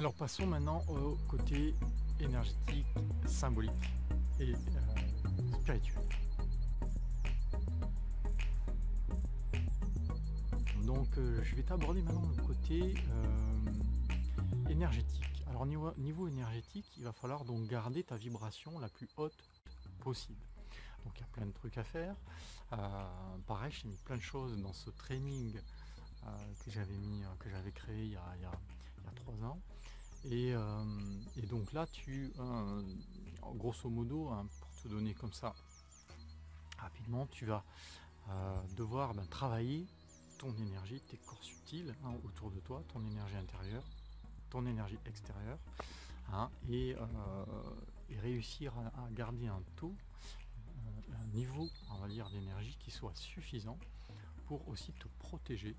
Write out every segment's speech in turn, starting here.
Alors passons maintenant au côté énergétique, symbolique et spirituel. Donc je vais t'aborder maintenant le côté énergétique. Alors niveau énergétique, il va falloir donc garder ta vibration la plus haute possible. Donc il y a plein de trucs à faire. Pareil, j'ai mis plein de choses dans ce training que j'avais créé il y a 3 ans. Et donc là, grosso modo, hein, pour te donner comme ça rapidement, tu vas devoir travailler ton énergie, tes corps subtils autour de toi, ton énergie intérieure, ton énergie extérieure, et réussir à garder un taux, un niveau, on va dire, d'énergie qui soit suffisant pour aussi te protéger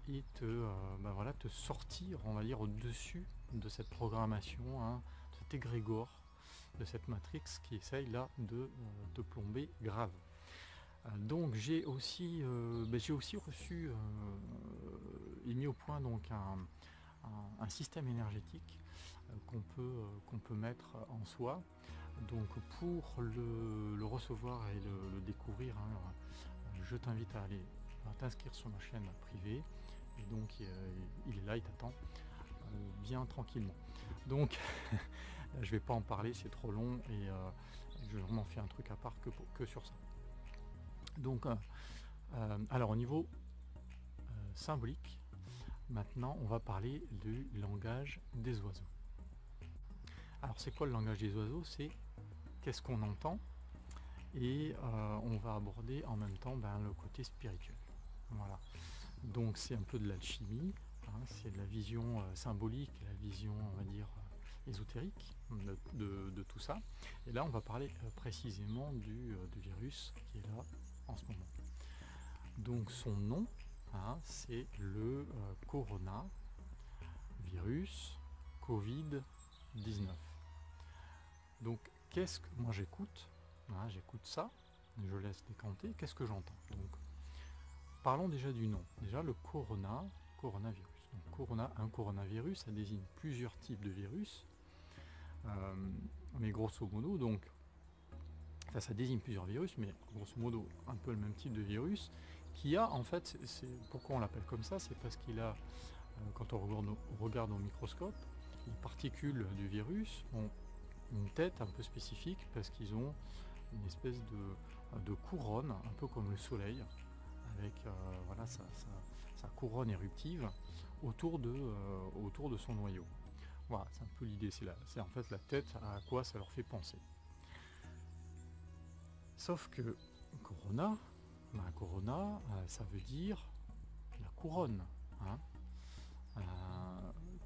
et te sortir, on va dire, au-dessus de cette programmation, de cet égrégore, de cette matrix qui essaye là de te plomber grave. Donc j'ai aussi reçu et mis au point donc un système énergétique qu'on peut mettre en soi. Donc pour le recevoir et le découvrir, je t'invite à aller t'inscrire sur ma chaîne privée, et donc il est là, il t'attend bien tranquillement. Donc je vais pas en parler, c'est trop long, et je m'en fais un truc à part que sur ça. Donc alors au niveau symbolique, maintenant on va parler du langage des oiseaux. Alors c'est quoi le langage des oiseaux? C'est qu'est-ce qu'on entend, et on va aborder en même temps le côté spirituel. Voilà, donc c'est un peu de l'alchimie, c'est de la vision symbolique, la vision, on va dire, ésotérique de tout ça. Et là on va parler précisément du virus qui est là en ce moment. Donc son nom, c'est le coronavirus Covid-19. Donc qu'est-ce que moi j'écoute? J'écoute ça, je laisse décanter. Qu'est-ce que j'entends? Donc parlons déjà du nom. Déjà le coronavirus. Donc un coronavirus, ça désigne plusieurs types de virus, mais grosso modo, donc ça désigne plusieurs virus, mais grosso modo un peu le même type de virus qui a en fait, pourquoi on l'appelle comme ça, c'est parce qu'il a, quand on regarde au microscope, les particules du virus ont une tête un peu spécifique parce qu'ils ont une espèce de couronne, un peu comme le soleil, avec sa couronne éruptive autour de son noyau. Voilà, c'est un peu l'idée, c'est en fait la tête à quoi ça leur fait penser. Sauf que corona, ça veut dire la couronne.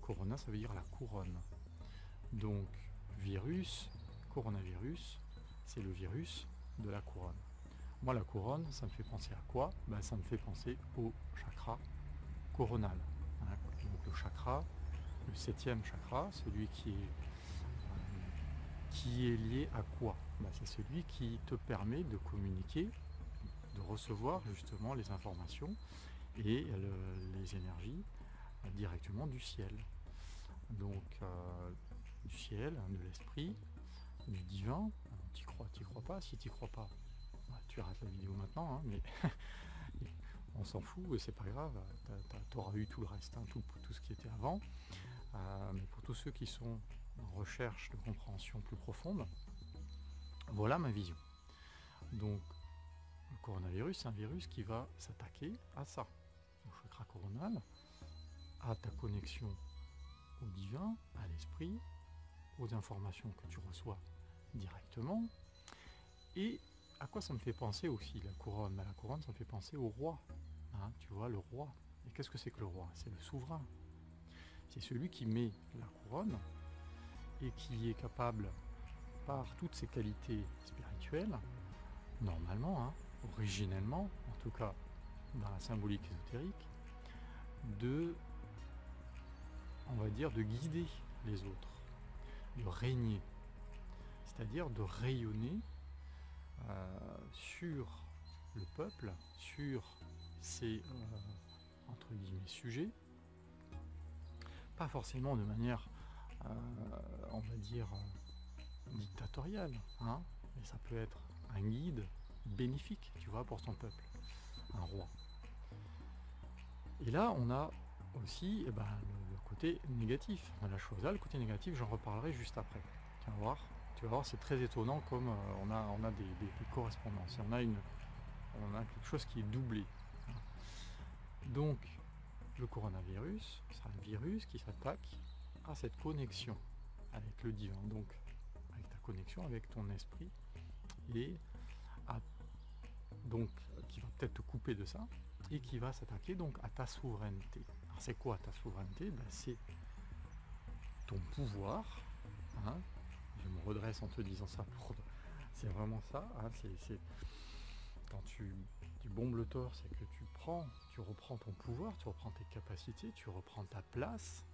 Corona, ça veut dire la couronne. Donc virus, coronavirus, c'est le virus de la couronne. Moi, la couronne, ça me fait penser à quoi? Ça me fait penser au chakra coronal. Donc le chakra, le 7e chakra, celui qui est lié à quoi? C'est celui qui te permet de communiquer, de recevoir justement les informations et les énergies directement du ciel. Donc du ciel, de l'esprit, du divin. T'y crois pas? Si t'y crois pas, tu arrêtes la vidéo maintenant, mais on s'en fout et c'est pas grave, t'auras eu tout le reste, tout ce qui était avant. Mais pour tous ceux qui sont en recherche de compréhension plus profonde, voilà ma vision. Donc le coronavirus, c'est un virus qui va s'attaquer à ça, au chakra coronal, à ta connexion au divin, à l'esprit, aux informations que tu reçois directement. Et à quoi ça me fait penser aussi, la couronne? La couronne, ça me fait penser au roi. Tu vois, le roi. Et qu'est-ce que c'est que le roi? C'est le souverain. C'est celui qui met la couronne et qui est capable, par toutes ses qualités spirituelles, normalement, originellement, en tout cas dans la symbolique ésotérique, on va dire, de guider les autres, de régner, c'est-à-dire de rayonner sur le peuple, sur ses entre guillemets sujets, pas forcément de manière, on va dire, dictatoriale, hein, mais ça peut être un guide bénéfique, tu vois, pour ton peuple, un roi. Et là, on a aussi le côté négatif. On a la chose là, le côté négatif, j'en reparlerai juste après. Tu vas voir, c'est très étonnant comme on a des correspondances. Et on a quelque chose qui est doublé. Donc, le coronavirus, c'est un virus qui s'attaque à cette connexion avec le divin, donc avec ta connexion avec ton esprit, et donc qui va peut-être te couper de ça, et qui va s'attaquer donc à ta souveraineté. Alors c'est quoi ta souveraineté? C'est ton pouvoir, hein. Je me redresse en te disant ça, c'est vraiment ça, hein. Quand tu bombes le torse, c'est que tu reprends ton pouvoir, tu reprends tes capacités, tu reprends ta place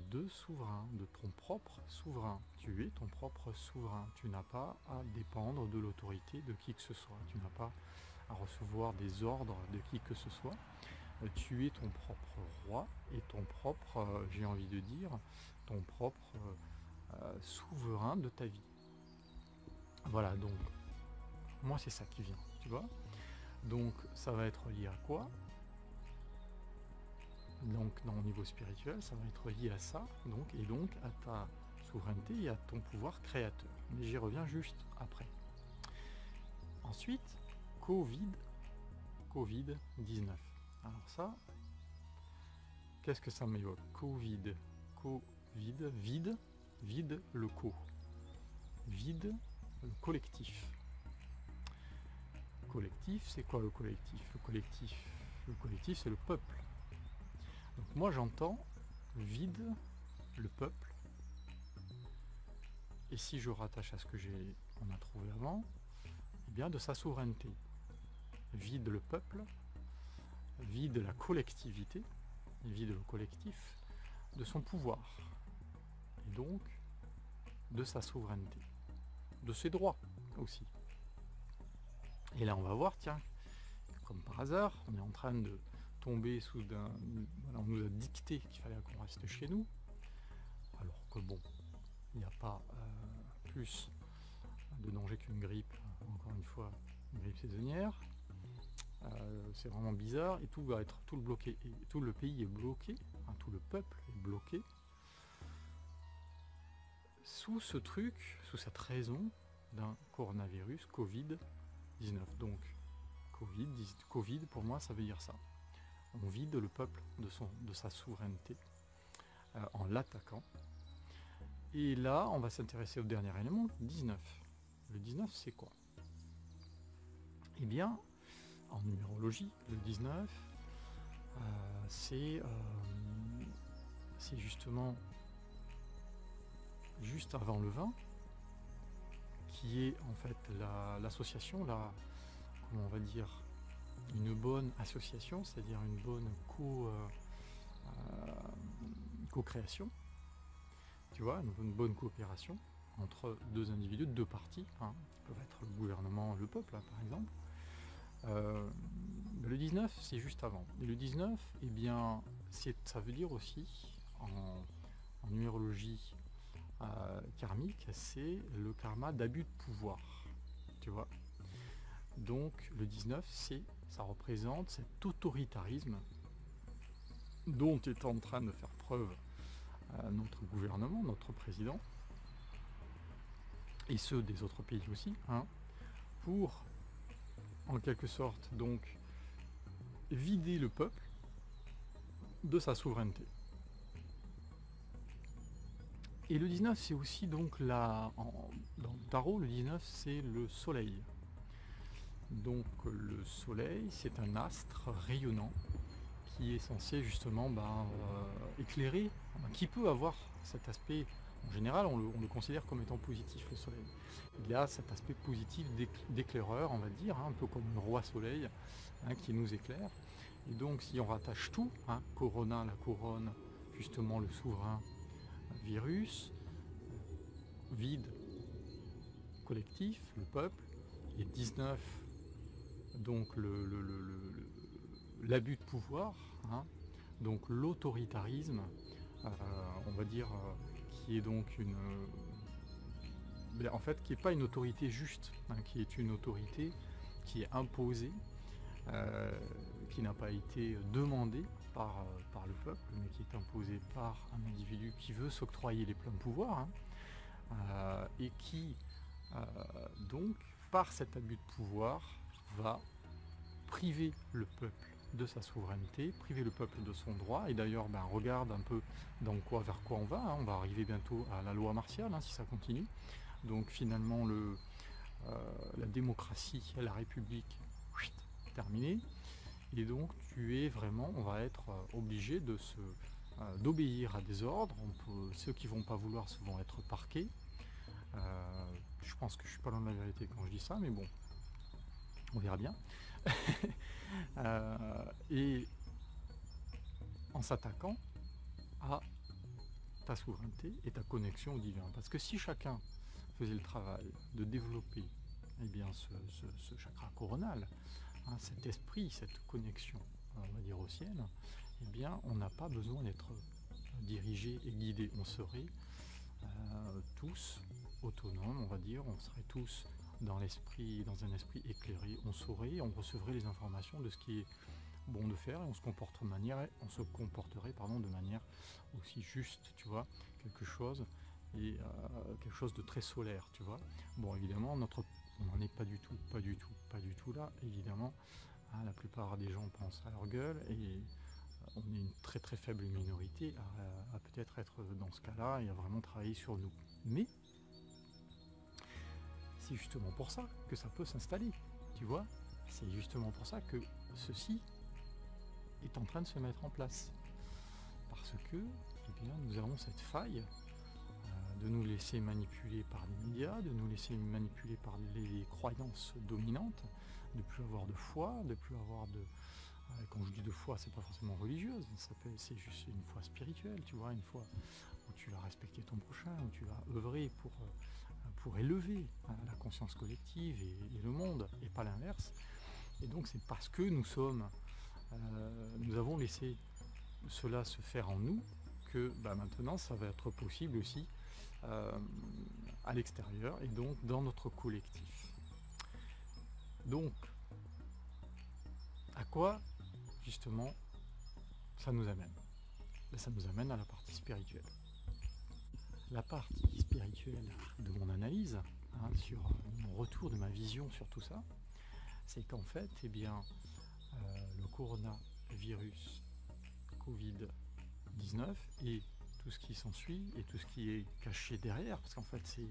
de souverain, de ton propre souverain. Tu es ton propre souverain. Tu n'as pas à dépendre de l'autorité de qui que ce soit. Tu n'as pas à recevoir des ordres de qui que ce soit. Tu es ton propre roi et ton propre, j'ai envie de dire, ton propre souverain de ta vie. Voilà, donc moi c'est ça qui vient, tu vois. Donc ça va être lié à quoi? Donc dans le niveau spirituel, ça va être lié à ça, et donc à ta souveraineté et à ton pouvoir créateur. Mais j'y reviens juste après. Ensuite, Covid-19. Alors ça, qu'est-ce que ça m'évoque? Covid, vide, le vide, le collectif. Collectif, c'est quoi le collectif? Le collectif, c'est le peuple. Donc moi j'entends vide, le peuple, et si je rattache à ce que on a trouvé avant, eh bien de sa souveraineté. Vide le peuple, vide la collectivité, vide le collectif, de son pouvoir, et donc de sa souveraineté, de ses droits aussi. Et là on va voir, tiens, comme par hasard, on est en train de tomber sous on nous a dicté qu'il fallait qu'on reste chez nous, alors que bon, il n'y a pas plus de danger qu'une grippe, encore une fois, une grippe saisonnière. C'est vraiment bizarre, et tout le pays est bloqué, hein, tout le peuple est bloqué sous ce truc, sous cette raison d'un coronavirus Covid-19. Donc Covid pour moi ça veut dire ça. On vide le peuple de sa souveraineté en l'attaquant. Et là, on va s'intéresser au dernier élément, le 19. Le 19, c'est quoi? Eh bien, en numérologie, le 19, c'est justement juste avant le 20, qui est en fait l'association, comment on va dire, une bonne association, c'est-à-dire une bonne co-création, tu vois, une bonne coopération entre deux individus, deux parties, hein, qui peuvent être le gouvernement, le peuple, hein, par exemple. Le 19, c'est juste avant. Et le 19, eh bien, ça veut dire aussi, en numérologie karmique, c'est le karma d'abus de pouvoir, tu vois. Donc le 19, ça représente cet autoritarisme dont est en train de faire preuve notre gouvernement, notre président, et ceux des autres pays aussi, hein, pour en quelque sorte donc vider le peuple de sa souveraineté. Et le 19, c'est aussi donc dans le tarot, le 19, c'est le soleil. Donc le soleil, c'est un astre rayonnant qui est censé justement éclairer, qui peut avoir cet aspect, en général on le considère comme étant positif, le soleil. Il a cet aspect positif d'éclaireur, on va dire, hein, un peu comme le roi soleil, hein, qui nous éclaire. Et donc si on rattache tout, hein, Corona, la couronne, justement le souverain, virus, vide, collectif, le peuple, et 19, donc l'abus de pouvoir, hein, Donc l'autoritarisme, on va dire, qui est donc en fait, qui n'est pas une autorité juste, hein, qui est une autorité qui est imposée, qui n'a pas été demandée par le peuple, mais qui est imposée par un individu qui veut s'octroyer les pleins pouvoirs, hein, et qui, donc, par cet abus de pouvoir, va priver le peuple de sa souveraineté, priver le peuple de son droit. Et d'ailleurs, regarde un peu vers quoi on va, hein. On va arriver bientôt à la loi martiale, hein, si ça continue. Donc finalement, la démocratie, la République, terminée. Et donc on va être obligé d'obéir à des ordres. Ceux qui vont pas vouloir vont être parqués. Je pense que je suis pas loin de la vérité quand je dis ça, mais bon, on verra bien. Et en s'attaquant à ta souveraineté et ta connexion au divin. Parce que si chacun faisait le travail de développer ce chakra coronal, hein, cet esprit, cette connexion, on va dire au ciel, on n'a pas besoin d'être dirigé et guidé. On serait tous autonomes, on va dire, on serait tous dans un esprit éclairé, on recevrait les informations de ce qui est bon de faire, et on se comporterait de manière aussi juste, tu vois, quelque chose de très solaire, tu vois. Bon, évidemment, on n'en est pas du tout là, évidemment, hein, la plupart des gens pensent à leur gueule, et on est une très très faible minorité à peut-être être dans ce cas-là et à vraiment travailler sur nous. Mais c'est justement pour ça que ça peut s'installer, tu vois. C'est justement pour ça que ceci est en train de se mettre en place. Parce que nous avons cette faille de nous laisser manipuler par les médias, de nous laisser manipuler par les croyances dominantes, de plus avoir de foi, de plus avoir de... Quand je dis de foi, c'est pas forcément religieuse, c'est juste une foi spirituelle, tu vois, une foi où tu vas respecter ton prochain, où tu vas œuvrer pour élever la conscience collective et le monde, et pas l'inverse. Et donc c'est parce que nous avons laissé cela se faire en nous que maintenant ça va être possible aussi à l'extérieur et donc dans notre collectif. Donc, à quoi justement ça nous amène? Ça nous amène à la partie spirituelle. La partie spirituelle de mon analyse, hein, sur mon retour de ma vision sur tout ça, c'est qu'en fait, le coronavirus Covid-19 et tout ce qui s'ensuit et tout ce qui est caché derrière, parce qu'en fait c'est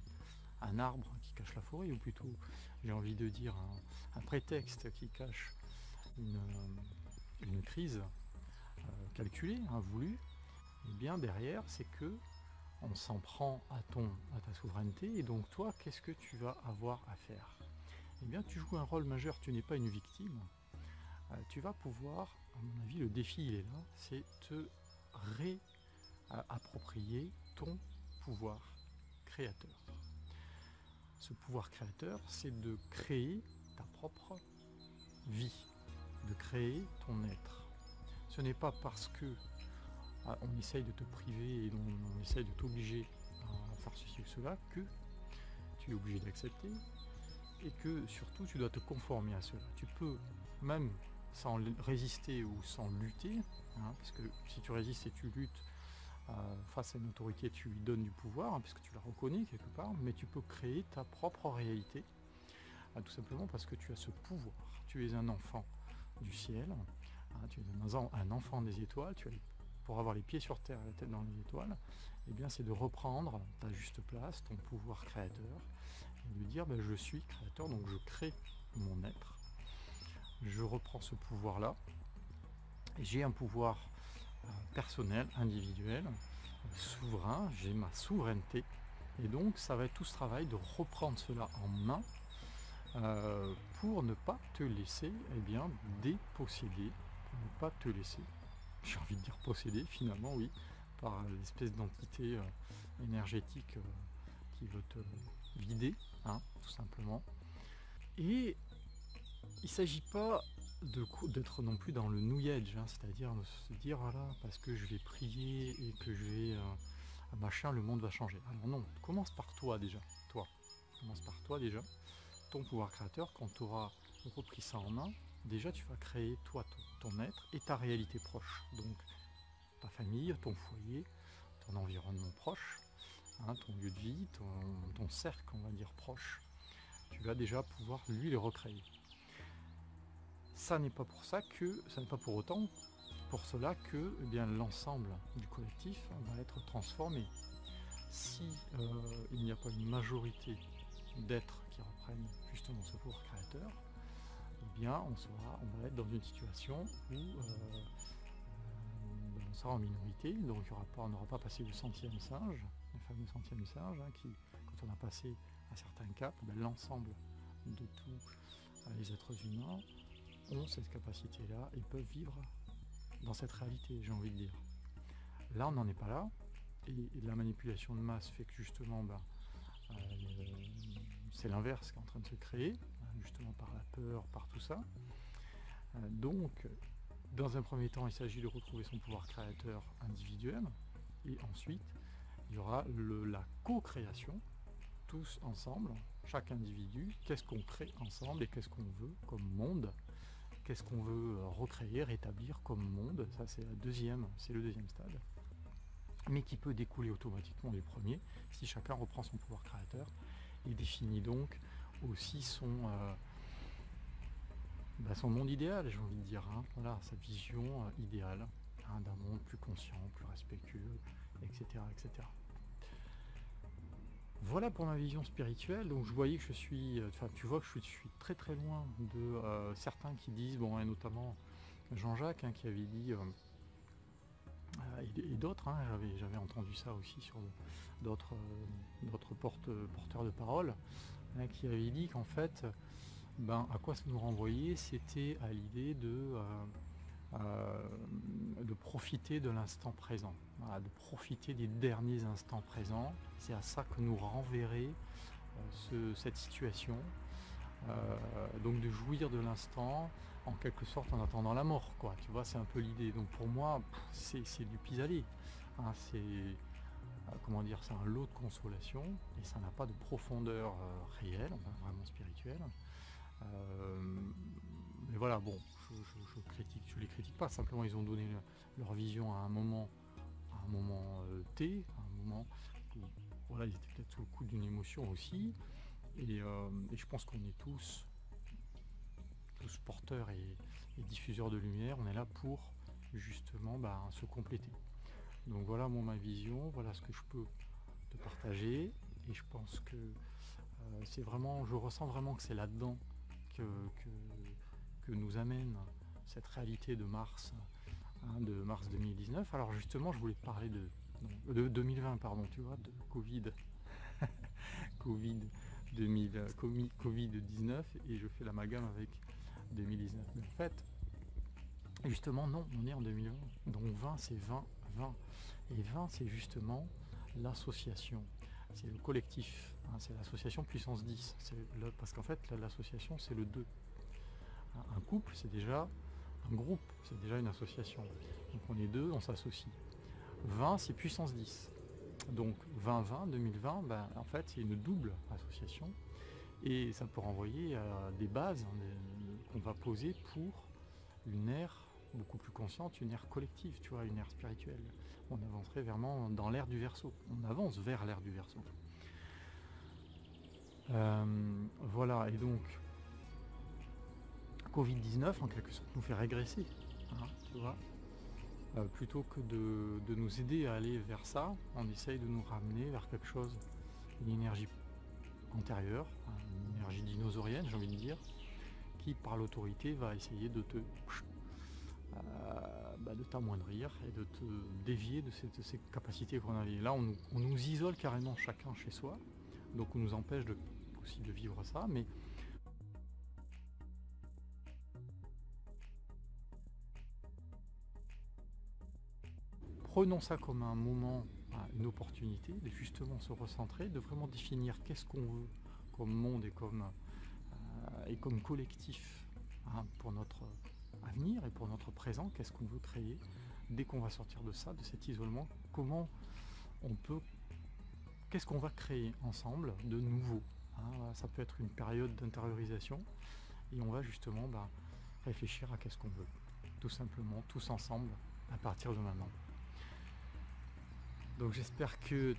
un arbre qui cache la forêt, ou plutôt j'ai envie de dire un prétexte qui cache une crise calculée, voulue, et bien derrière c'est que on s'en prend à ta souveraineté, et donc toi, qu'est-ce que tu vas avoir à faire? Eh bien, tu joues un rôle majeur, tu n'es pas une victime. Tu vas pouvoir, à mon avis, le défi il est là, c'est te réapproprier ton pouvoir créateur. Ce pouvoir créateur, c'est de créer ta propre vie, de créer ton être. Ce n'est pas parce que on essaye de te priver et on essaye de t'obliger à faire ceci ou cela que tu es obligé d'accepter, et que surtout tu dois te conformer à cela. Tu peux même sans résister ou sans lutter, hein, parce que si tu résistes et tu luttes face à une autorité, tu lui donnes du pouvoir, hein, puisque tu la reconnais quelque part, mais tu peux créer ta propre réalité, tout simplement parce que tu as ce pouvoir. Tu es un enfant du ciel, hein, tu es un enfant des étoiles, pour avoir les pieds sur terre et la tête dans les étoiles, c'est de reprendre ta juste place, ton pouvoir créateur, et de dire je suis créateur, donc je crée mon être, je reprends ce pouvoir-là, et j'ai un pouvoir personnel, individuel, souverain, j'ai ma souveraineté, et donc ça va être tout ce travail de reprendre cela en main pour ne pas te laisser déposséder, pour ne pas te laisser, j'ai envie de dire posséder finalement, oui, par l'espèce d'entité énergétique qui veut te vider, hein, tout simplement. Et il ne s'agit pas d'être non plus dans le new age, hein, c'est-à-dire de se dire voilà, parce que je vais prier et que je vais machin, le monde va changer. Alors non, commence par toi déjà, toi. Commence par toi déjà, ton pouvoir créateur, quand tu auras repris ça en main, déjà tu vas créer toi ton être et ta réalité proche. Donc ta famille, ton foyer, ton environnement proche, hein, ton lieu de vie, ton cercle, on va dire, proche. Tu vas déjà pouvoir lui le recréer. Ça n'est pas pour ça que, ça n'est pas pour autant pour cela que eh bien, l'ensemble du collectif va être transformé. Si il n'y a pas une majorité d'êtres qui reprennent justement ce pouvoir créateur, eh bien on va être dans une situation où on sera en minorité, donc on n'aura pas passé le centième singe, le fameux centième singe, hein, qui, quand on a passé un certain cap, ben, l'ensemble de tous les êtres humains ont cette capacité-là et peuvent vivre dans cette réalité, j'ai envie de dire. Là, on n'en est pas là, et la manipulation de masse fait que justement, ben, c'est l'inverse qui est en train de se créer, justement par la peur, par tout ça. Donc, dans un premier temps, il s'agit de retrouver son pouvoir créateur individuel, et ensuite, il y aura la co-création, tous ensemble, chaque individu, qu'est-ce qu'on crée ensemble et qu'est-ce qu'on veut comme monde, qu'est-ce qu'on veut recréer, rétablir comme monde, ça c'est le deuxième stade, mais qui peut découler automatiquement du premier, si chacun reprend son pouvoir créateur et définit donc aussi son monde idéal, j'ai envie de dire, hein, voilà, sa vision idéale, hein, d'un monde plus conscient, plus respectueux, etc., etc. Voilà pour ma vision spirituelle. Donc je voyais que je suis, tu vois que je suis très très loin de certains qui disent, bon, et notamment Jean-Jacques, hein, qui avait dit, et d'autres, hein, j'avais entendu ça aussi sur d'autres porteurs de parole, hein, qui avaient dit qu'en fait, à quoi ça nous renvoyait, c'était à l'idée de profiter de l'instant présent, voilà, de profiter des derniers instants présents. C'est à ça que nous renverrait cette situation, donc de jouir de l'instant en quelque sorte en attendant la mort, quoi. Tu vois, c'est un peu l'idée. Donc pour moi, c'est du pis-aller, hein, c'est comment dire, c'est un lot de consolation et ça n'a pas de profondeur réelle, vraiment spirituelle. Mais voilà, bon, je les critique pas, simplement ils ont donné leur vision à un moment T, à un moment où voilà, ils étaient peut-être sous le coup d'une émotion aussi, et je pense qu'on est tous porteurs et diffuseurs de lumière, on est là pour justement se compléter. Donc voilà ma vision, voilà ce que je peux te partager, et je pense que c'est vraiment, je ressens vraiment que c'est là-dedans que nous amène cette réalité de mars, hein, de mars 2019. Alors justement, je voulais te parler de 2020, pardon, tu vois, de Covid, Covid-19, et je fais l'amalgame avec 2019. Mais en fait, justement, non, on est en 2020. Donc 20, c'est 20. Et 20, c'est justement l'association. C'est le collectif, hein, c'est l'association puissance 10. Parce qu'en fait, l'association, c'est le 2. Un couple, c'est déjà un groupe, c'est déjà une association. Donc on est deux, on s'associe. 20, c'est puissance 10. Donc 2020, 2020, en fait, c'est une double association. Et ça peut renvoyer à des bases, hein, qu'on va poser pour une ère beaucoup plus consciente, une ère collective, tu vois, une ère spirituelle. On avancerait vraiment dans l'ère du Verseau. On avance vers l'ère du Verseau. Voilà, et donc Covid-19 en quelque sorte nous fait régresser, hein, tu vois. Plutôt que de nous aider à aller vers ça, on essaye de nous ramener vers quelque chose, une énergie antérieure, une énergie dinosaurienne, j'ai envie de dire, qui par l'autorité va essayer de t'amoindrir et de te dévier de ces capacités qu'on avait. Là, on nous isole carrément chacun chez soi, donc on nous empêche aussi de vivre ça, mais prenons ça comme un moment, une opportunité de justement se recentrer, de vraiment définir qu'est-ce qu'on veut comme monde et comme collectif, hein, pour notre à venir et pour notre présent, qu'est-ce qu'on veut créer dès qu'on va sortir de ça, de cet isolement, comment on peut, qu'est-ce qu'on va créer ensemble de nouveau, hein. Ça peut être une période d'intériorisation et on va justement réfléchir à qu'est-ce qu'on veut, tout simplement, tous ensemble, à partir de maintenant. Donc j'espère que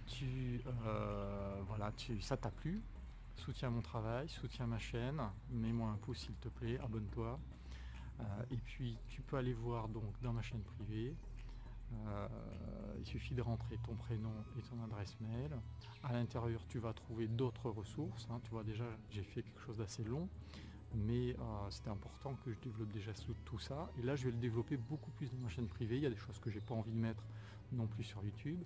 ça t'a plu. Soutiens mon travail, soutiens ma chaîne, mets-moi un pouce s'il te plaît, abonne-toi. Et puis tu peux aller voir donc dans ma chaîne privée. Il suffit de rentrer ton prénom et ton adresse mail. À l'intérieur tu vas trouver d'autres ressources, hein. Tu vois déjà j'ai fait quelque chose d'assez long, mais c'était important que je développe déjà tout ça. Et là je vais le développer beaucoup plus dans ma chaîne privée. Il y a des choses que j'ai pas envie de mettre non plus sur YouTube.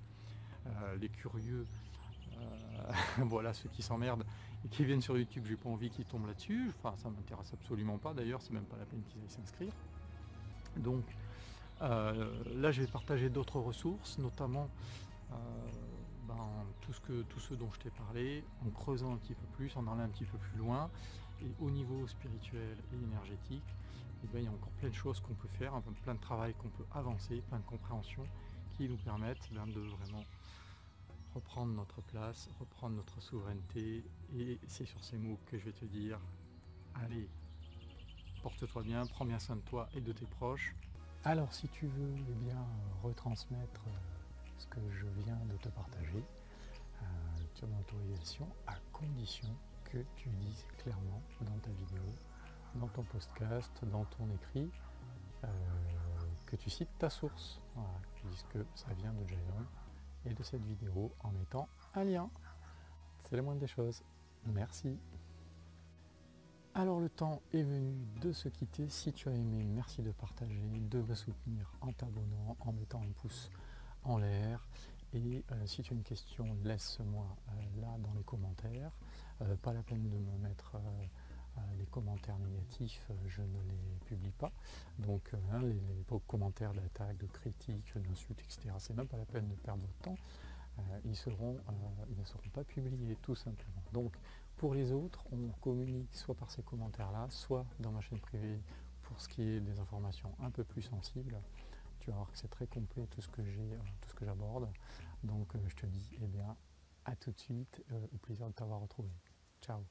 Les curieux, voilà, ceux qui s'emmerdent et qui viennent sur YouTube, j'ai pas envie qu'ils tombent là-dessus. Enfin, ça m'intéresse absolument pas. D'ailleurs, c'est même pas la peine qu'ils aillent s'inscrire. Donc là, je vais partager d'autres ressources, notamment tout ce dont je t'ai parlé, en creusant un petit peu plus, en allant un petit peu plus loin. Et au niveau spirituel et énergétique, il y a encore plein de choses qu'on peut faire, plein de travail qu'on peut avancer, plein de compréhension qui nous permettent de vraiment reprendre notre place, reprendre notre souveraineté. Et c'est sur ces mots que je vais te dire, allez, porte-toi bien, prends bien soin de toi et de tes proches. Alors si tu veux retransmettre ce que je viens de te partager, tu as mon autorisation, à condition que tu dises clairement dans ta vidéo, dans ton podcast, dans ton écrit, que tu cites ta source, voilà, que tu dises que ça vient de Jayon et de cette vidéo en mettant un lien. C'est la moindre des choses. Merci. Alors le temps est venu de se quitter. Si tu as aimé, merci de partager, de me soutenir en t'abonnant, en mettant un pouce en l'air. Et si tu as une question, laisse-moi là dans les commentaires. Pas la peine de me mettre les commentaires négatifs, je ne les publie pas. Donc les commentaires d'attaque, de critiques, d'insultes, etc. C'est même pas la peine de perdre votre temps. Ils ne seront pas publiés tout simplement. Donc pour les autres, on communique soit par ces commentaires-là, soit dans ma chaîne privée pour ce qui est des informations un peu plus sensibles. Tu vas voir que c'est très complet tout ce que j'aborde. Donc je te dis à tout de suite, au plaisir de t'avoir retrouvé. Ciao.